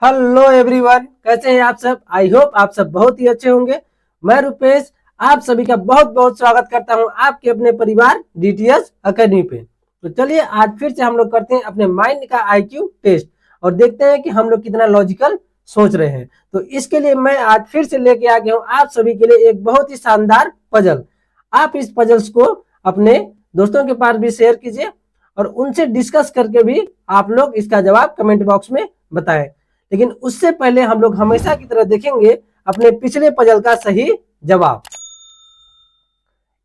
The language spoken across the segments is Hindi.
हेलो एवरीवन, कैसे हैं आप सब। आई होप आप सब बहुत ही अच्छे होंगे। मैं रुपेश आप सभी का बहुत बहुत स्वागत करता हूं आपके अपने परिवार डीटीएस एकेडमी पे। तो चलिए आज फिर से हम लोग करते हैं अपने माइंड का आईक्यू टेस्ट और देखते हैं कि हम लोग कितना लॉजिकल सोच रहे हैं। तो इसके लिए मैं आज फिर से लेके आ गया हूँ आप सभी के लिए एक बहुत ही शानदार पजल। आप इस पजल्स को अपने दोस्तों के पास भी शेयर कीजिए और उनसे डिस्कस करके भी आप लोग इसका जवाब कमेंट बॉक्स में बताएं। लेकिन उससे पहले हम लोग हमेशा की तरह देखेंगे अपने पिछले पजल का सही जवाब।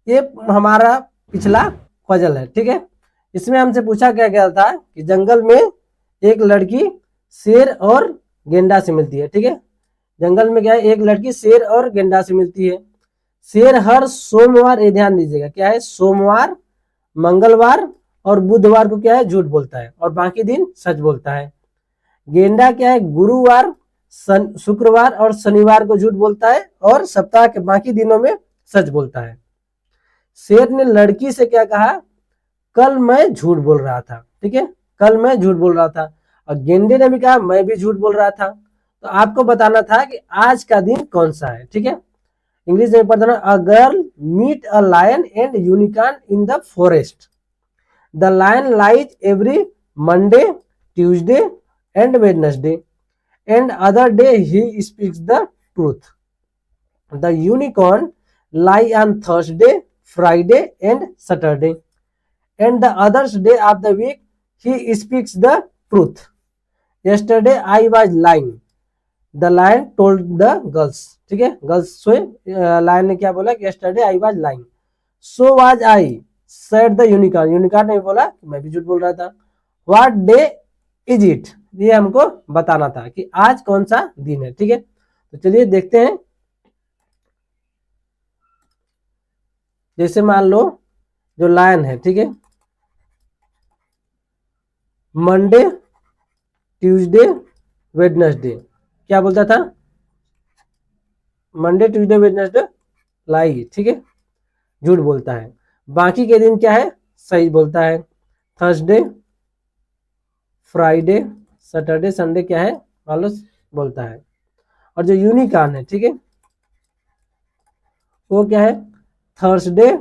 ये हमारा पिछला पजल है, ठीक है। इसमें हमसे पूछा क्या गया था कि जंगल में एक लड़की शेर और गेंडा से मिलती है, ठीक है। जंगल में क्या है, एक लड़की शेर और गेंडा से मिलती है। शेर हर सोमवार, ये ध्यान दीजिएगा, क्या है, सोमवार, मंगलवार और बुधवार को क्या है, झूठ बोलता है और बाकी दिन सच बोलता है। गेंडा क्या है, गुरुवार, शुक्रवार और शनिवार को झूठ बोलता है और सप्ताह के बाकी दिनों में सच बोलता है। शेर ने लड़की से क्या कहा, कल मैं झूठ बोल रहा था, ठीक है, कल मैं झूठ बोल रहा था। और गेंडे ने भी कहा मैं भी झूठ बोल रहा था। तो आपको बताना था कि आज का दिन कौन सा है, ठीक है। इंग्लिश में पढ़ना, a girl meet a lion and unicorn in the forest. The lion lies every Monday, Tuesday and Wednesday, and other day he speaks the truth. The unicorn lie on Thursday, Friday and Saturday, and the other day of the week he speaks the truth. Yesterday I was lying, the lion told the girls, ठीक है। गर्ल्स सोए, लायन ने क्या बोला कि yesterday I was lying, so was I, said the unicorn, unicorn ने बोला मैं भी झूठ बोल रहा था। What day is it, ये हमको बताना था कि आज कौन सा दिन है, ठीक है। तो चलिए देखते हैं। जैसे मान लो जो लायन है, ठीक है, मंडे, ट्यूसडे, वेडनेसडे क्या बोलता था, मंडे ट्यूसडे वेडनेसडे लाई, ठीक है, झूठ बोलता है। बाकी के दिन क्या है, सही बोलता है। थर्सडे, फ्राइडे, सैटरडे, संडे क्या है, मान लो बोलता है। और जो यूनिकॉर्न है, ठीक है, वो क्या है, थर्सडे,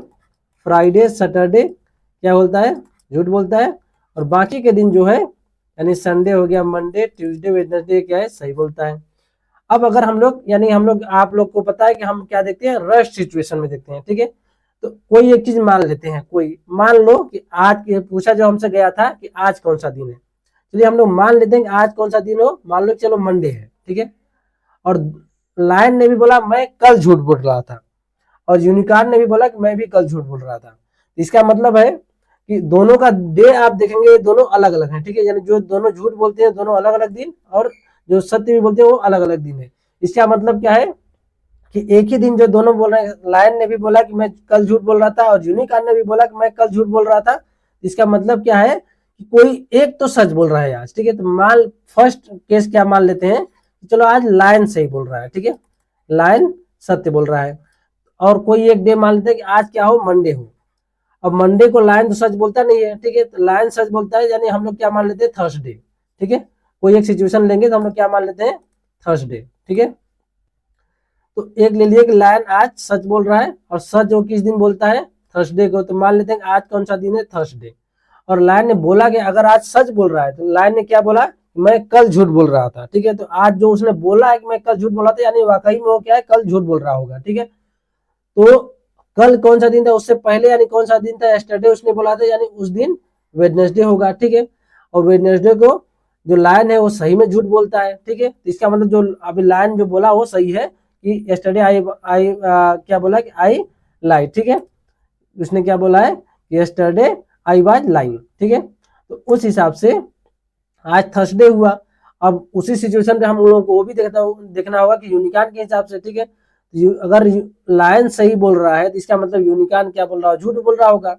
फ्राइडे, सैटरडे क्या बोलता है, झूठ बोलता है। और बाकी के दिन जो है यानी संडे हो गया, मंडे, ट्यूसडे, वेडनेसडे क्या है, सही बोलता है। अब अगर हम लोग यानी हम लोग, आप लोग को पता है कि हम क्या देखते हैं, रश सिचुएशन में देखते हैं, ठीक है। तो कोई एक चीज मान लेते हैं, कोई मान लो कि आज पूछा जो हमसे गया था कि आज कौन सा दिन है। चलिए हम लोग मान लेते हैं कि आज कौन सा दिन हो, मान लो चलो मंडे है, ठीक है। और लायन ने भी बोला मैं कल झूठ बोल रहा था और यूनिकॉर्न ने भी बोला कि मैं भी कल झूठ बोल रहा था। इसका मतलब है कि दोनों का डे आप देखेंगे दोनों अलग अलग हैं, ठीक है। यानी जो दोनों झूठ बोलते हैं दोनों अलग अलग दिन, और जो सत्य भी बोलते हैं वो अलग अलग दिन है। इसका मतलब क्या है कि एक ही दिन जो दोनों बोल रहे हैं, लायन ने भी बोला कि मैं कल झूठ बोल रहा था और यूनिकॉर्न ने भी बोला कि मैं कल झूठ बोल रहा था। इसका मतलब क्या है कि कोई एक तो सच बोल रहा है आज, ठीक है। तो मान फर्स्ट केस क्या मान लेते हैं, चलो आज लायन सही बोल रहा है, ठीक है, लायन सत्य बोल रहा है। और कोई एक डे मान लेते हैं कि आज क्या हो, मंडे हो। अब मंडे को लायन तो सच बोलता नहीं है, ठीक है, तो लायन सच बोलता है, यानी हम लोग क्या मान लेते हैं, थर्सडे, ठीक है। कोई एक सिचुएशन लेंगे तो हम लोग क्या मान लेते हैं, थर्सडे, ठीक है। तो एक ले लिए कि लायन आज सच बोल रहा है और सच वो किस दिन बोलता है, थर्सडे को। तो मान लेते हैं आज कौन सा दिन है, थर्सडे। और लायन ने बोला कि अगर आज सच बोल रहा है, तो लायन ने क्या बोला, मैं कल झूठ बोल रहा था, ठीक है। तो आज जो उसने बोला है कि मैं कल झूठ बोला था, यानी वाकई में वो क्या है, कल झूठ बोल रहा होगा, ठीक है। तो कल कौन सा दिन था, उससे पहले यानी कौन सा दिन था, यस्टरडे उसने बोला था, यानी उस दिन वेडनेसडे होगा, ठीक है। और वेडनेसडे को जो लायन है वो सही में झूठ बोलता है, ठीक है। इसका मतलब जो अभी लायन जो बोला वो सही है कि यस्टरडे आई क्या बोला कि आई लाई, ठीक है। उसने क्या बोला है, यस्टरडे आई वाज लाइंग, ठीक है। तो उस हिसाब से आज थर्सडे हुआ। अब उसी सिचुएशन पे हम लोगों को वो भी देखना होगा कि यूनिकॉर्न के हिसाब से, ठीक है। अगर लायन सही बोल रहा है तो इसका मतलब यूनिकॉर्न क्या बोल रहा है, झूठ बोल रहा होगा।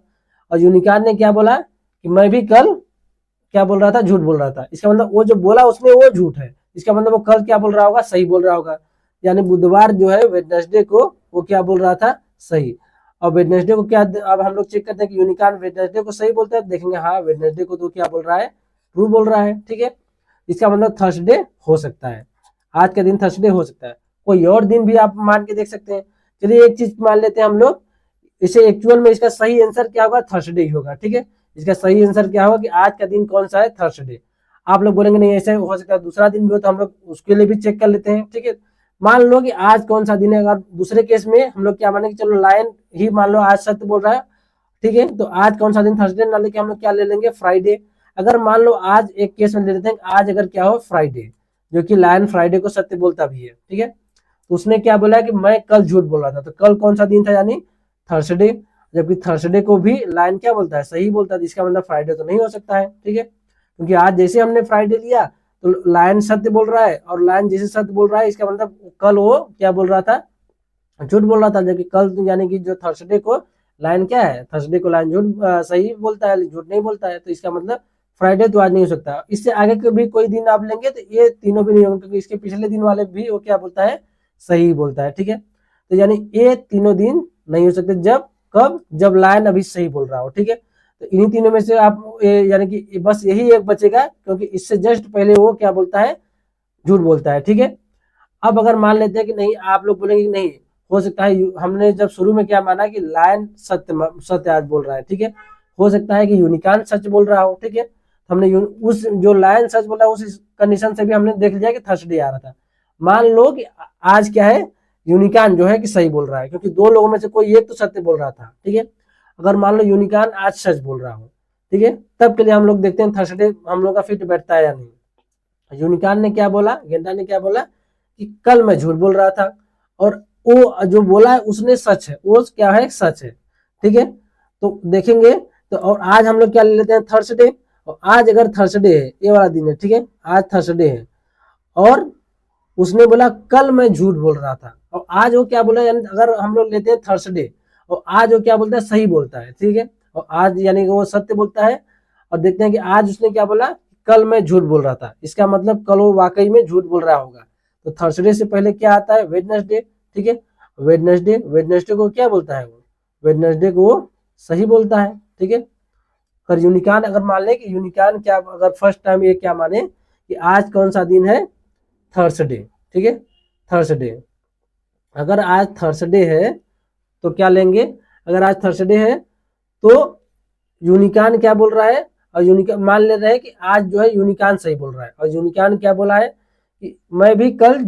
और यूनिकॉर्न ने क्या बोला कि मैं भी कल क्या बोल रहा था, झूठ बोल रहा था। इसका मतलब वो जो बोला उसने वो झूठ है, इसका मतलब वो कल क्या बोल रहा होगा, सही बोल रहा होगा। यानी बुधवार जो है वेडनेसडे को वो क्या बोल रहा था, सही। और वेडनेसडे को क्या, अब हम लोग चेक करते हैं कि यूनिकॉर्न वेडनेसडे को सही बोलता है, देखेंगे हाँ वेडनेसडे को तो क्या बोल रहा है, ट्रू बोल रहा है, ठीक है। इसका मतलब थर्सडे हो सकता है, आज का दिन थर्सडे हो सकता है। कोई और दिन भी आप मान के देख सकते हैं। चलिए एक चीज मान लेते हैं हम लोग, इसे एक्चुअल में इसका सही आंसर क्या होगा, थर्सडे ही होगा। ठीक है, इसका सही आंसर क्या होगा कि आज का दिन कौन सा है, थर्सडे। आप लोग बोलेंगे नहीं ऐसे हो सकता है दूसरा दिन भी हो, तो हम लोग उसके लिए भी चेक कर लेते हैं। ठीक है, मान लो कि आज कौन सा दिन है, अगर दूसरे केस में हम लोग क्या माने कि चलो लायन ही मान लो आज सत्य बोल रहा है। ठीक है, तो आज कौन सा दिन, थर्सडे ना लेके हम लोग क्या ले लेंगे, फ्राइडे। अगर मान लो आज एक केस में ले लेते हैं, आज अगर क्या हो फ्राइडे, जो कि लायन फ्राइडे को सत्य बोलता भी है। ठीक है, तो उसने क्या बोला कि मैं कल झूठ बोल रहा था, तो कल कौन सा दिन था, यानी थर्सडे। जबकि थर्सडे को भी लायन क्या बोलता है, सही बोलता है, इसका मतलब फ्राइडे तो नहीं हो सकता है। ठीक है, क्योंकि आज जैसे हमने फ्राइडे लिया तो लायन सत्य बोल रहा है, और लायन जैसे सत्य बोल रहा है इसका मतलब कल वो क्या बोल रहा था, झूठ बोल रहा था। जबकि कल यानी कि जो थर्सडे को लाइन क्या है, थर्सडे को लाइन झूठ सही बोलता है, झूठ नहीं बोलता है, तो इसका मतलब फ्राइडे तो आज नहीं हो सकता। इससे आगे के भी कोई दिन आप लेंगे तो ये तीनों भी नहीं होंगे, क्योंकि इसके पिछले दिन वाले भी वो क्या बोलता है, सही बोलता है। ठीक है, तो यानी ये तीनों दिन नहीं हो सकते, जब कब, जब लाइन अभी सही बोल रहा हो। ठीक है, तो इन्हीं तीनों में से आप यानी कि बस यही एक बचेगा, क्योंकि इससे जस्ट पहले वो क्या बोलता है, झूठ बोलता है। ठीक है, अब अगर मान लेते हैं कि नहीं, आप लोग बोलेंगे कि नहीं हो सकता है, हमने जब शुरू में क्या माना कि लायन सत्य सत्य आज बोल रहा है। ठीक है, हो सकता है कि यूनिकॉर्न सच बोल रहा हो। ठीक है, हमने उस जो लायन सच बोला उस कंडीशन से भी हमने देख लिया कि थर्सडे आ रहा था। मान लो कि आज क्या है, यूनिकॉर्न जो है कि सही बोल रहा है, क्योंकि दो लोगों में से कोई एक तो सत्य बोल रहा था। ठीक है, अगर मान लो यूनिकॉर्न आज सच बोल रहा हो, ठीक है, तब के लिए हम लोग देखते हैं थर्सडे हम लोग का फिट बैठता है या नहीं। यूनिकॉर्न ने क्या बोला, गेंडा ने क्या बोला कि कल मैं झूठ बोल रहा था, और वो जो बोला है उसने सच है, वो क्या है, सच है। ठीक है, तो देखेंगे तो, और आज हम लोग क्या ले लेते हैं, थर्सडे। और आज अगर थर्सडे है, ये वाला दिन है, ठीक है, आज थर्सडे है, और उसने बोला कल मैं झूठ बोल रहा था, और आज वो क्या बोला, यानी अगर हम लोग लेते हैं थर्सडे, और आज वो क्या बोलता है, सही बोलता है। ठीक है, और आज यानी कि वो सत्य बोलता है, और देखते हैं कि आज उसने क्या बोला, कल मैं झूठ बोल रहा था, इसका मतलब कल वो वाकई में झूठ बोल रहा होगा। तो थर्सडे से पहले क्या आता है, वेडनेसडे। ठीक है, वेडनेसडे, वेडनेसडे को क्या बोलता है वो, वेडनेसडे को वो सही बोलता है। ठीक है, अगर यूनिकॉर्न अगर मान ले कि यूनिकॉर्न क्या, अगर फर्स्ट टाइम ये क्या माने कि आज कौन सा दिन है, थर्सडे। ठीक है, थर्सडे, अगर आज थर्सडे है तो क्या लेंगे, अगर आज थर्सडे है तो यूनिकॉर्न क्या बोल रहा है, और यूनिकॉर्न मान ले रहे हैं कि आज जो है यूनिकॉर्न सही बोल रहा है, और यूनिकॉर्न क्या बोला है कि मैं भी कल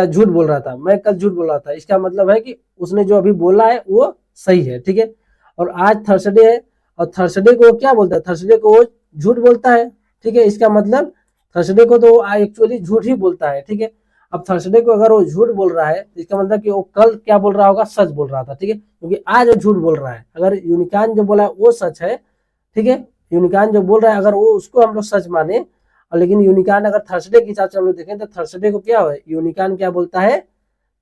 झूठ बोल रहा था, मैं कल झूठ बोल रहा था, इसका मतलब है कि उसने जो अभी बोला है वो सही है। ठीक है, और आज थर्सडे है, और थर्सडे को क्या बोलता है, थर्सडे को वो झूठ बोलता है। ठीक है, इसका मतलब थर्सडे को तो एक्चुअली झूठ ही बोलता है। ठीक है, अब थर्सडे को अगर वो झूठ बोल रहा है तो इसका मतलब कि वो कल क्या बोल रहा होगा, सच बोल रहा था। ठीक है, क्योंकि आज वो झूठ बोल रहा है, अगर यूनिकॉर्न जो बोला है वो सच है। ठीक है, यूनिकॉर्न जो बोल रहा है अगर वो उसको हम लोग सच माने, और लेकिन यूनिकॉर्न अगर थर्सडे के हिसाब से हम लोग देखें तो थर्सडे को क्या है, यूनिकॉर्न क्या बोलता है,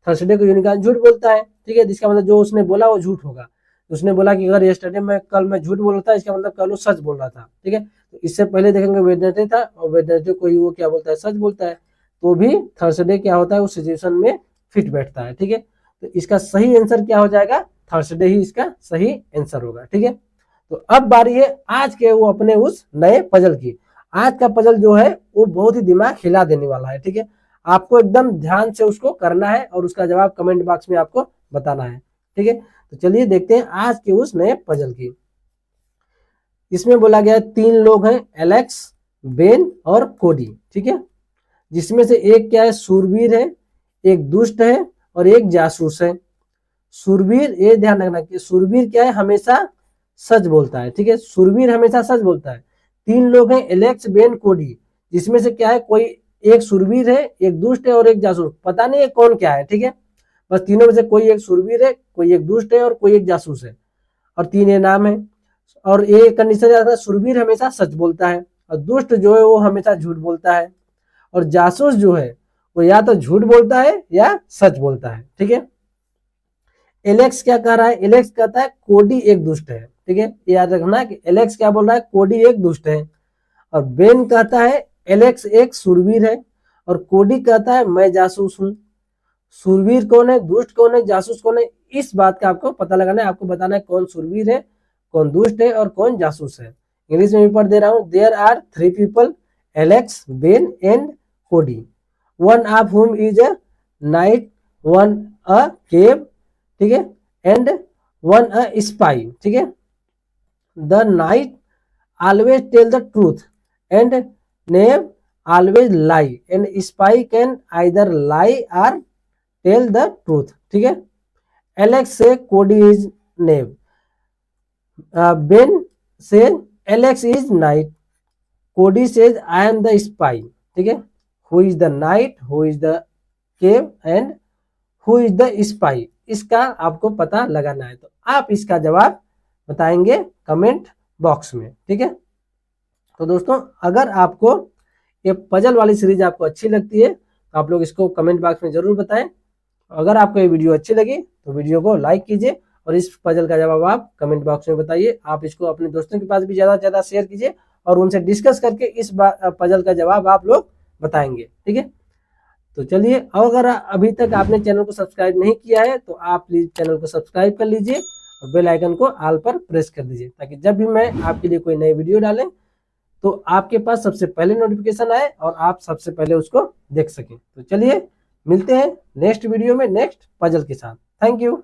थर्सडे को यूनिकॉर्न झूठ बोलता है। ठीक है, जिसका मतलब जो उसने बोला वो झूठ होगा। उसने बोला कि अगर यस्टरडे में कल मैं झूठ बोल रहा था, इसका मतलब कल वो सच बोल रहा था। ठीक है, तो इससे पहले देखेंगे वेडनेसडे था, और वेडनेसडे को वो क्या बोलता है, सच बोलता है, तो भी थर्सडे क्या होता है उस सिचुएशन में फिट बैठता है। ठीक है, तो इसका सही आंसर क्या हो जाएगा, थर्सडे ही इसका सही आंसर होगा। ठीक है, तो अब बारी है आज के वो अपने उस नए पजल की। आज का पजल जो है वो बहुत ही दिमाग हिला देने वाला है। ठीक है, आपको एकदम ध्यान से उसको करना है, और उसका जवाब कमेंट बॉक्स में आपको बताना है। ठीक है, तो चलिए देखते हैं आज के उस नए पजल की। इसमें बोला गया है 3 लोग हैं, एलेक्स, बेन और कोडी। ठीक है, जिसमें से एक क्या है, सूरवीर है, एक दुष्ट है, और एक जासूस है। सूरवीर, ये ध्यान रखना कि सूरवीर क्या है, हमेशा सच बोलता है। ठीक है, सूरवीर हमेशा सच बोलता है। 3 लोग हैं, एलेक्स, बेन, कोडी, जिसमें से क्या है, कोई एक सूरवीर है, एक दुष्ट है, और एक जासूस, पता नहीं है कौन क्या है। ठीक है, बस तीनों में से कोई एक सूरवीर है, कोई एक दुष्ट है, और कोई एक जासूस है, और 3 ये नाम है। और ये कंडीशन याद रखना, सूरवीर हमेशा सच बोलता है, और दुष्ट जो है वो हमेशा झूठ बोलता है, और जासूस जो है वो या तो झूठ बोलता है या सच बोलता है। ठीक है, एलेक्स क्या कह रहा है, एलेक्स कहता है कोडी एक दुष्ट है। ठीक है, याद रखना कि एलेक्स क्या बोल रहा है, कोडी एक दुष्ट है। और बेन कहता है एलेक्स एक सूरवीर है, और कोडी कहता है मैं जासूस हूं। सूरवीर कौन है, दुष्ट कौन है, जासूस कौन है, इस बात का आपको पता लगाना है। आपको बताना है कौन सूरवीर है, कौन दुष्ट है, और कौन जासूस है। इंग्लिश में भी पढ़ दे रहा हूं, there are 3 people, Alex, Ben and Cody. One of whom is a knight, one a cave, ठीक है, एंड वन अ स्पाई, ठीक है। The knight always tell the truth and never always lie and spy can either lie or tell the truth, ठीक है। Alex say Cody is Nave, Ben says Alex is night, Cody says I am the spy, ठीक है। Who is the night, who is the cave and who is the spy, इसका आपको पता लगाना है, तो आप इसका जवाब बताएंगे कमेंट बॉक्स में, ठीक है। तो दोस्तों अगर आपको ये पजल वाली सीरीज आपको अच्छी लगती है तो आप लोग इसको कमेंट बॉक्स में जरूर बताएं। अगर आपको ये वीडियो अच्छी लगी तो वीडियो को लाइक कीजिए और इस पजल का जवाब आप कमेंट बॉक्स में बताइए। आप इसको अपने दोस्तों के पास भी ज़्यादा से ज़्यादा शेयर कीजिए और उनसे डिस्कस करके इस पजल का जवाब आप लोग बताएंगे, ठीक है। तो चलिए, अगर अभी तक आपने चैनल को सब्सक्राइब नहीं किया है तो आप प्लीज चैनल को सब्सक्राइब कर लीजिए और बेल आइकन को ऑल पर प्रेस कर दीजिए, ताकि जब भी मैं आपके लिए कोई नई वीडियो डालें तो आपके पास सबसे पहले नोटिफिकेशन आए और आप सबसे पहले उसको देख सकें। तो चलिए मिलते हैं नेक्स्ट वीडियो में नेक्स्ट पजल के साथ। Thank you.